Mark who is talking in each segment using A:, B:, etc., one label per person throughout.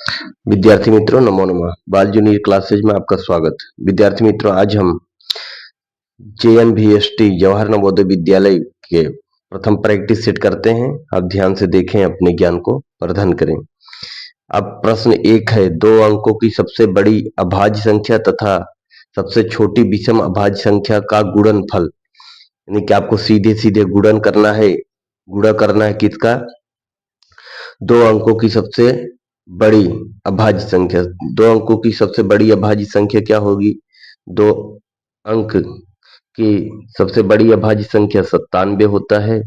A: विद्यार्थी मित्रों नमो नमः। बाल जूनियर क्लासेज में आपका स्वागत। विद्यार्थी मित्रों, आज हम JNVST जवाहर नवोदय विद्यालय के प्रथम प्रैक्टिस सेट करते हैं। आप ध्यान से देखें, अपने ज्ञान को वर्धन करें। अब प्रश्न 1 है, 2 अंकों की सबसे बड़ी अभाज्य संख्या तथा सबसे छोटी विषम अभाज्य संख्या का गुणनफल, यानी कि आपको सीधे सीधे गुणन करना है। गुणा करना है किसका? 2 अंकों की सबसे बड़ी अभाज्य संख्या। 2 अंकों की सबसे बड़ी अभाज्य संख्या क्या होगी? 2 अंक की सबसे बड़ी अभाज्य संख्या 97 होता है।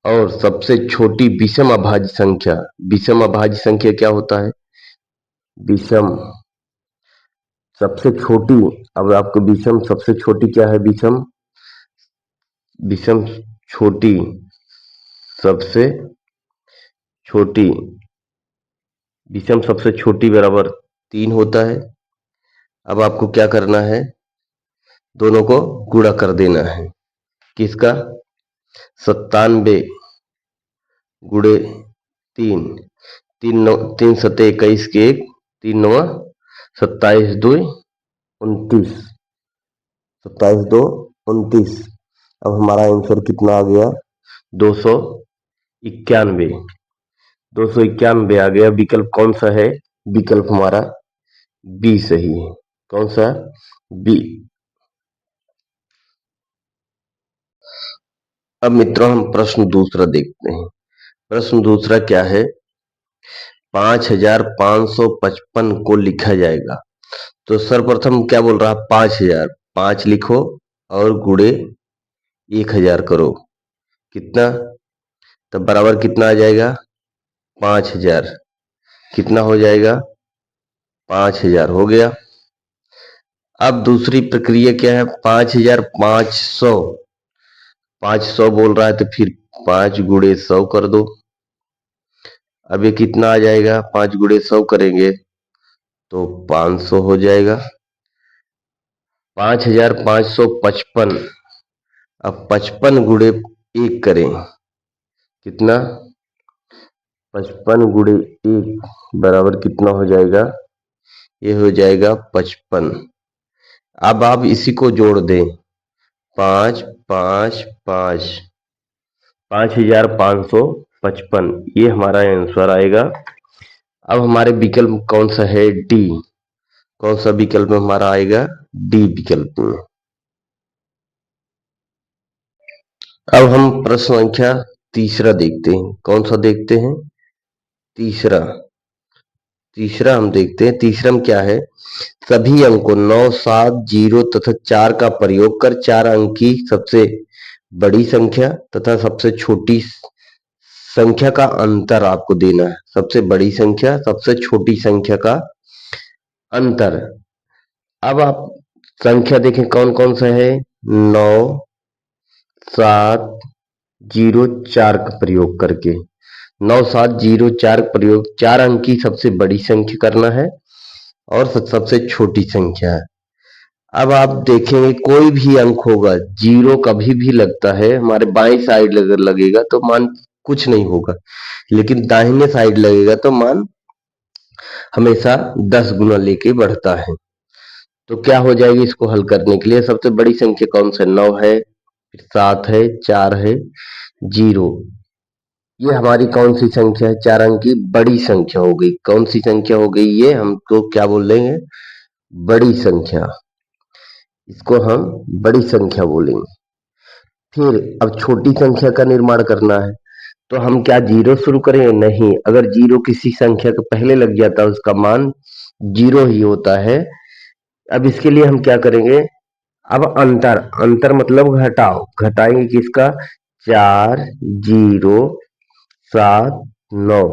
A: और सबसे छोटी विषम अभाज्य संख्या, विषम अभाज्य संख्या क्या होता है? विषम सबसे छोटी, अब आपको विषम सबसे छोटी क्या है? विषम विषम छोटी सबसे छोटी विषम सबसे छोटी बराबर 3 होता है। अब आपको क्या करना है? दोनों को गुणा कर देना है। किसका? 97 गुणे 3, 3 सते 21 के 1, 3 9 27 2 29, 27 2 29। अब हमारा आंसर कितना आ गया? 291। 291 आ गया। विकल्प कौन सा है? विकल्प हमारा बी सही है। कौन सा? बी। अब मित्रों, हम प्रश्न दूसरा देखते हैं। प्रश्न दूसरा क्या है? 5555 को लिखा जाएगा। तो सर्वप्रथम क्या बोल रहा है? 5000, 5 लिखो और गुणे 1000 करो। कितना? तो बराबर कितना आ जाएगा? 5000। कितना हो जाएगा? 5000 हो गया। अब दूसरी प्रक्रिया क्या है? 5500, 500 बोल रहा है तो फिर 5 गुणे 100 कर दो। अब ये कितना आ जाएगा? 5 गुणे 100 करेंगे तो 500 हो जाएगा। 5555। अब 55 गुणे 1 करें, कितना? 55 गुणे 1 बराबर कितना हो जाएगा? ये हो जाएगा 55। अब आप इसी को जोड़ दें, 5 5 5, 5555, ये हमारा आंसर आएगा। अब हमारे विकल्प कौन सा है? डी। कौन सा विकल्प में हमारा आएगा? डी विकल्प में। अब हम प्रश्न संख्या तीसरा देखते हैं। कौन सा देखते हैं? तीसरा। तीसरा हम देखते हैं। तीसरा में क्या है? सभी अंकों 9 7 0 तथा 4 का प्रयोग कर 4 अंक की सबसे बड़ी संख्या तथा सबसे छोटी संख्या का अंतर आपको देना है। सबसे बड़ी संख्या, सबसे छोटी संख्या का अंतर। अब आप संख्या देखें कौन कौन सा है? 9 7 0 4 का प्रयोग करके, 9 7 0 4 प्रयोग 4 अंक की सबसे बड़ी संख्या करना है और सबसे छोटी संख्या है। अब आप देखेंगे कोई भी अंक होगा, 0 कभी भी लगता है हमारे बाएं साइड लगेगा तो मान कुछ नहीं होगा, लेकिन दाहिने साइड लगेगा तो मान हमेशा 10 गुना लेके बढ़ता है। तो क्या हो जाएगी इसको हल करने के लिए? सबसे बड़ी संख्या कौन सा? 9 है, 7 है, 4 है, 0। ये हमारी कौन सी संख्या है? 4 अंक की बड़ी संख्या हो गई। कौन सी संख्या हो गई? ये हमको क्या बोल देंगे? बड़ी संख्या। इसको हम बड़ी संख्या बोलेंगे। फिर अब छोटी संख्या का निर्माण करना है, तो हम क्या 0 शुरू करें? नहीं, अगर 0 किसी संख्या के पहले लग जाता है उसका मान 0 ही होता है। अब इसके लिए हम क्या करेंगे? अब अंतर, अंतर मतलब घटाओ। घटाएंगे किसका? 4 0 7 9।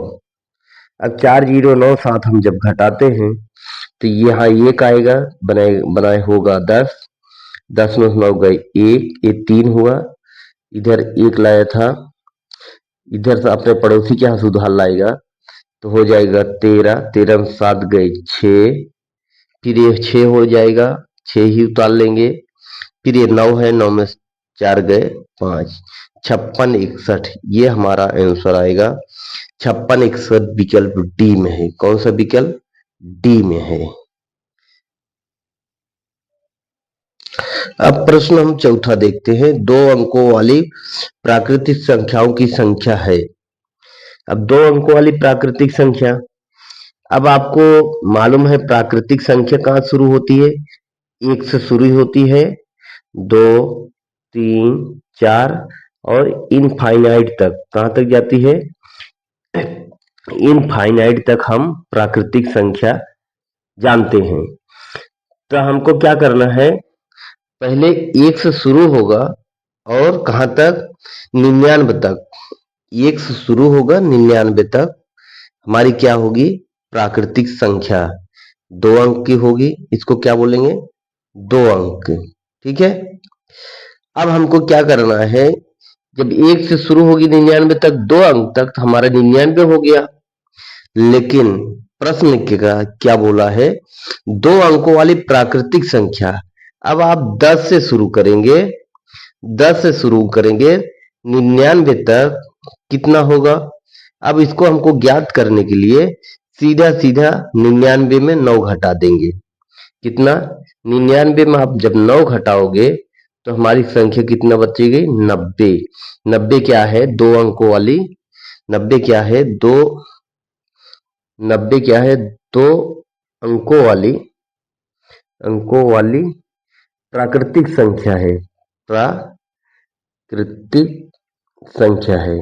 A: अब 4 0 9 7 हम जब घटाते हैं तो यहाँ एक आएगा, बनाए बनाए होगा 10, 10 में 9 गए 1, ये 3 हुआ। इधर 1 लाया था, इधर से अपने पड़ोसी के यहाँ से उधार लाएगा तो हो जाएगा 13, 13 में 7 गए 6, फिर ये 6 हो जाएगा, 6 ही उतार लेंगे। फिर ये 9 है, 9 में 4 गए 5, 56 61, ये हमारा आंसर आएगा। 56 61 विकल्प डी में है। कौन सा विकल्प? डी में है। अब प्रश्न हम चौथा देखते हैं। 2 अंकों वाली प्राकृतिक संख्याओं की संख्या है। अब 2 अंकों वाली प्राकृतिक संख्या, अब आपको मालूम है प्राकृतिक संख्या कहाँ शुरू होती है? 1 से शुरू होती है, 2 3 4 और इनफाइनाइट तक। कहाँ तक जाती है? इनफाइनाइट तक हम प्राकृतिक संख्या जानते हैं। तो हमको क्या करना है? पहले 1 से शुरू होगा और कहाँ तक? 99 तक। 1 से शुरू होगा 99 तक हमारी क्या होगी? प्राकृतिक संख्या 2 अंक की होगी। इसको क्या बोलेंगे? 2 अंक। ठीक है। अब हमको क्या करना है? जब 1 से शुरू होगी 99 तक, 2 अंक तक, तो हमारा 99 हो गया। लेकिन प्रश्न क्या बोला है? 2 अंकों वाली प्राकृतिक संख्या। अब आप 10 से शुरू करेंगे, 10 से शुरू करेंगे 99 तक कितना होगा? अब इसको हमको ज्ञात करने के लिए सीधा सीधा 99 में 9 घटा देंगे। कितना? 99 में आप जब 9 घटाओगे तो हमारी संख्या कितना बचेगी? 90। 90 क्या है? 2 अंकों वाली। 90 क्या है? 90 क्या है? 2 अंकों वाली प्राकृतिक संख्या है। प्राकृतिक संख्या है।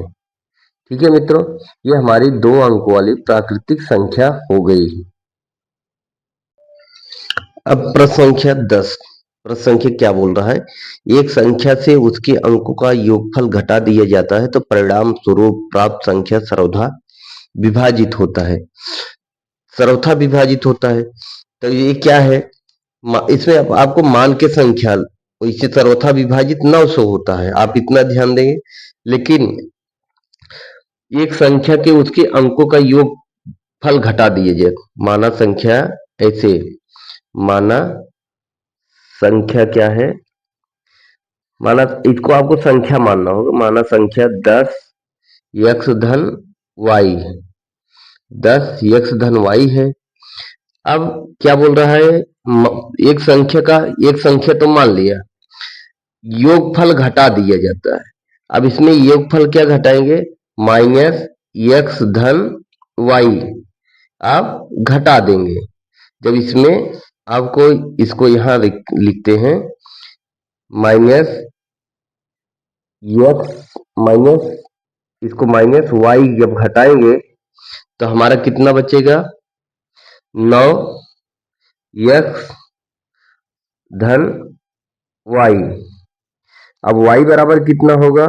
A: ठीक है मित्रों, ये हमारी 2 अंकों वाली प्राकृतिक संख्या हो गई। अब प्रश्न संख्या 10। प्रश्न संख्या क्या बोल रहा है? एक संख्या से उसके अंकों का योगफल घटा दिया जाता है तो परिणाम स्वरूप प्राप्त संख्या सर्वथा विभाजित होता है। सर्वथा विभाजित होता है तो ये क्या है? इसमें आपको मान के संख्या, इससे सर्वथा विभाजित 900 होता है, आप इतना ध्यान देंगे। लेकिन एक संख्या के उसके अंकों का योग फल घटा दिए जाए, माना संख्या ऐसे, माना संख्या क्या है? माना इसको आपको संख्या मानना होगा। माना संख्या 10 x धन y, 10 x धन y है। अब क्या बोल रहा है? एक संख्या तो मान लिया, योगफल घटा दिया जाता है। अब इसमें योगफल क्या घटाएंगे? माइनस x धन y आप घटा देंगे। जब इसमें आपको इसको यहां लिखते हैं, माइनस x माइनस इसको माइनस y जब घटाएंगे तो हमारा कितना बचेगा? 9x धन y। अब y बराबर कितना होगा?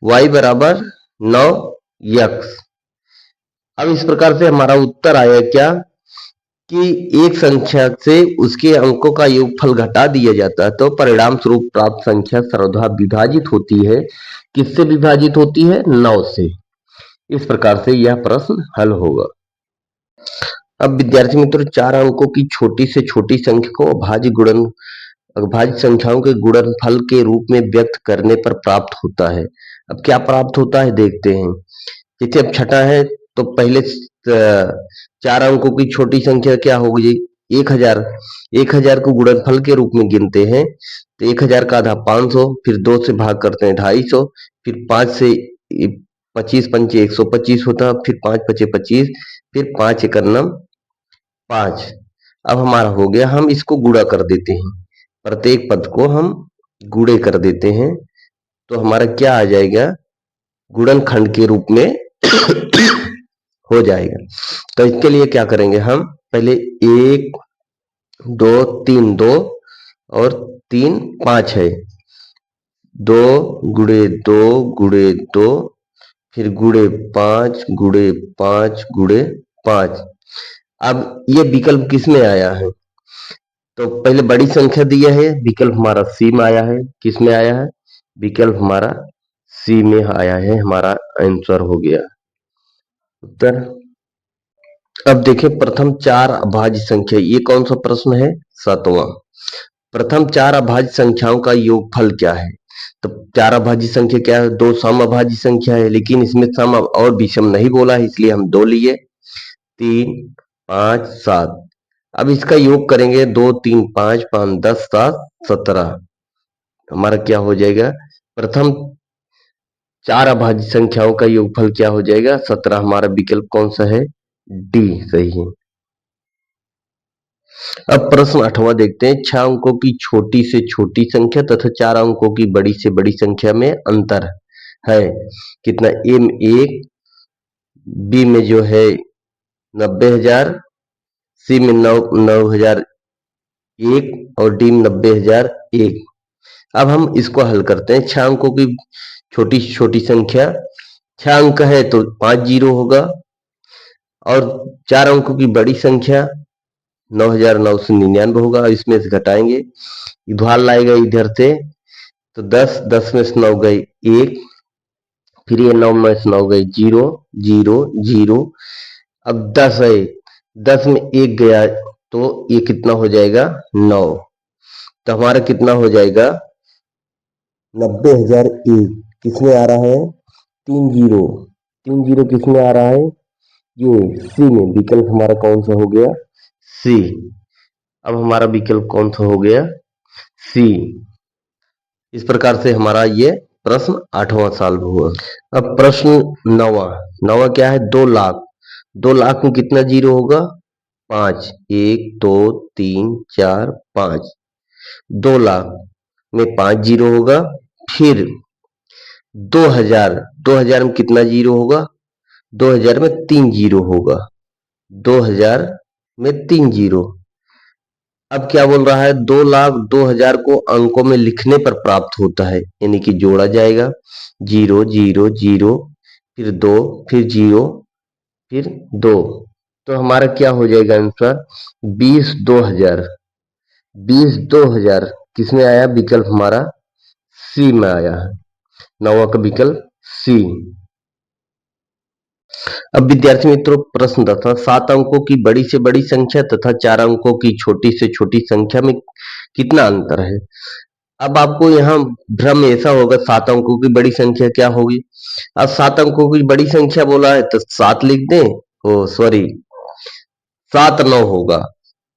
A: y बराबर 9x। अब इस प्रकार से हमारा उत्तर आया क्या? कि एक संख्या से उसके अंकों का योगफल घटा दिया जाता है तो परिणाम स्वरूप प्राप्त संख्या सर्वथा विभाजित होती है। किससे विभाजित होती है? 9 से। इस प्रकार से यह प्रश्न हल होगा। अब विद्यार्थी मित्रों, 4 अंकों की छोटी से छोटी संख्या को अभाज्य संख्याओं के गुणनफल के रूप में व्यक्त करने पर प्राप्त होता है। अब क्या प्राप्त होता है देखते हैं। जैसे अब छठा है तो पहले 4 अंकों की छोटी संख्या क्या होगी? 1000। 1000 को गुणनफल के रूप में गिनते हैं तो 1000 का आधा 500, फिर 2 से भाग करते हैं 250, फिर 5 से 25 पंचे 125 होता है, फिर 5 पचे 25, फिर 5 एक 5। अब हमारा हो गया, हम इसको गुणा कर देते हैं, प्रत्येक पद को हम गुणे कर देते हैं तो हमारा क्या आ जाएगा? गुणनखंड के रूप में हो जाएगा। तो इसके लिए क्या करेंगे हम? पहले 1 2 3 2 और 3 5 है, 2 गुणे 2 गुणे 2, फिर गुणे 5 गुणे 5 गुणे 5। अब ये विकल्प किस में आया है? तो पहले बड़ी संख्या दिया है, विकल्प हमारा सी में आया है। किस में आया है? विकल्प हमारा सी में आया है। हमारा आंसर हो गया उत्तर। अब देखें प्रथम 4 अभाज्य संख्या, ये कौन सा प्रश्न है? 7वां। प्रथम 4 अभाज्य संख्याओं का योगफल क्या है? तो चार अभाज्य संख्या क्या है? दो सम अभाज्य संख्या है, लेकिन इसमें सम और विषम नहीं बोला है, इसलिए हम दो लिए। 3, 5, 7। अब इसका योग करेंगे, 2, 3, 5, 5, 10, 7, 17। हमारा क्या हो जाएगा? प्रथम चार अभाज्य संख्याओं का योगफल क्या हो जाएगा? 17। हमारा विकल्प कौन सा है? डी सही है। अब प्रश्न 8वां देखते हैं। 6 अंकों की छोटी से छोटी संख्या तथा 4 अंकों की बड़ी से बड़ी संख्या में अंतर है कितना? ए में 1, बी में जो है 90,000, सी में 9,001 और डी में 90,001। अब हम इसको हल करते हैं। 6 अंकों की छोटी से छोटी संख्या, 6 अंक है तो 5 जीरो होगा, और 4 अंकों की बड़ी संख्या 9,999 होगा। इसमें से घटाएंगे, इधर लाएगा इधर से, तो 10, 10 में से 9 गए 1, फिर ये 9 में से 9 गए 0, 0, 0। अब 10 है, 10 में 1 गया तो ये कितना हो जाएगा? 9। तो हमारा कितना हो जाएगा? 90,001 किसमें आ रहा है? 3 जीरो, 3 जीरो किसमें आ रहा है? ये सी में। विकल्प हमारा कौन सा हो गया? सी। अब हमारा विकल्प कौन सा हो गया? सी। इस प्रकार से हमारा ये प्रश्न 8वां सॉल्व हुआ। अब प्रश्न 9वां। 9वां क्या है? 2 लाख। 2 लाख में कितना जीरो होगा? 5। 1, 2, 3, 4, 5। 2 लाख में 5 जीरो होगा। फिर 2000, 2000 में कितना जीरो होगा? 2000 में 3 जीरो होगा। 2000 में 3 जीरो। अब क्या बोल रहा है? 2 लाख 2000 को अंकों में लिखने पर प्राप्त होता है, यानी कि जोड़ा जाएगा। 0, 0, 0, फिर 2, फिर 0, फिर 2। तो हमारा क्या हो जाएगा आंसर? 20, 2000। 20, 2000 किसमें आया? विकल्प हमारा सी में आया है। 9वां का विकल्प सी। अब विद्यार्थी मित्रों प्रश्न 10, 7 अंकों की बड़ी से बड़ी संख्या तथा 4 अंकों की छोटी से छोटी संख्या में कितना अंतर है? अब आपको यहाँ भ्रम ऐसा होगा, 7 अंकों की बड़ी संख्या क्या होगी? अब 7 अंकों की बड़ी संख्या बोला है तो 7 लिख दें। ओ सॉरी, 7 9 होगा।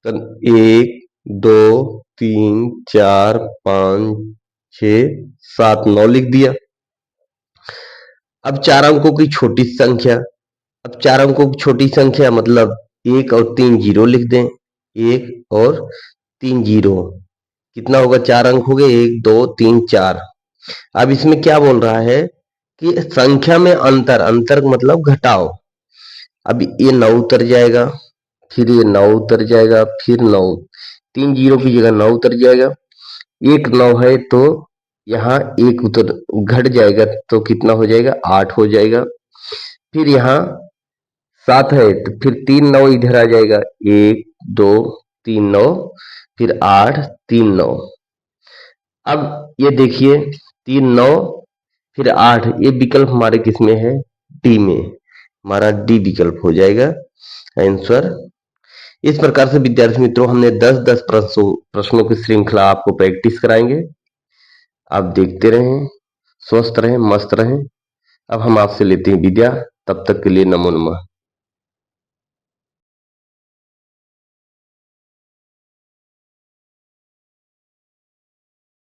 A: तो 1, 2, 3, 4, 5, 6, 7, 9 लिख दिया। अब 4 अंकों की छोटी संख्या, अब 4 अंकों की छोटी संख्या मतलब 1 और 3 जीरो लिख दें। 1 और 3 जीरो कितना होगा? 4 अंक हो गए, 1, 2, 3, 4। अब इसमें क्या बोल रहा है कि संख्या में अंतर, अंतर मतलब घटाओ। अब ये 9 उतर जाएगा, फिर ये 9 उतर जाएगा, फिर 9, 3 जीरो की जगह 9 उतर जाएगा। 1 9 है तो यहाँ 1 उतर घट जाएगा, तो कितना हो जाएगा? 8 हो जाएगा। फिर यहाँ 7 है तो फिर 3 9 इधर आ जाएगा, 1, 2, 3 9, फिर 8, 3 9। अब ये देखिए 3 9 फिर 8, ये विकल्प हमारे किसमें है? डी में। हमारा डी विकल्प हो जाएगा आंसर। इस प्रकार से विद्यार्थी मित्रों हमने 10-10 प्रश्नों की श्रृंखला आपको प्रैक्टिस कराएंगे। आप देखते रहें, स्वस्थ रहें, मस्त रहें। अब हम आपसे लेते हैं विदा। तब तक के लिए नमो नमः।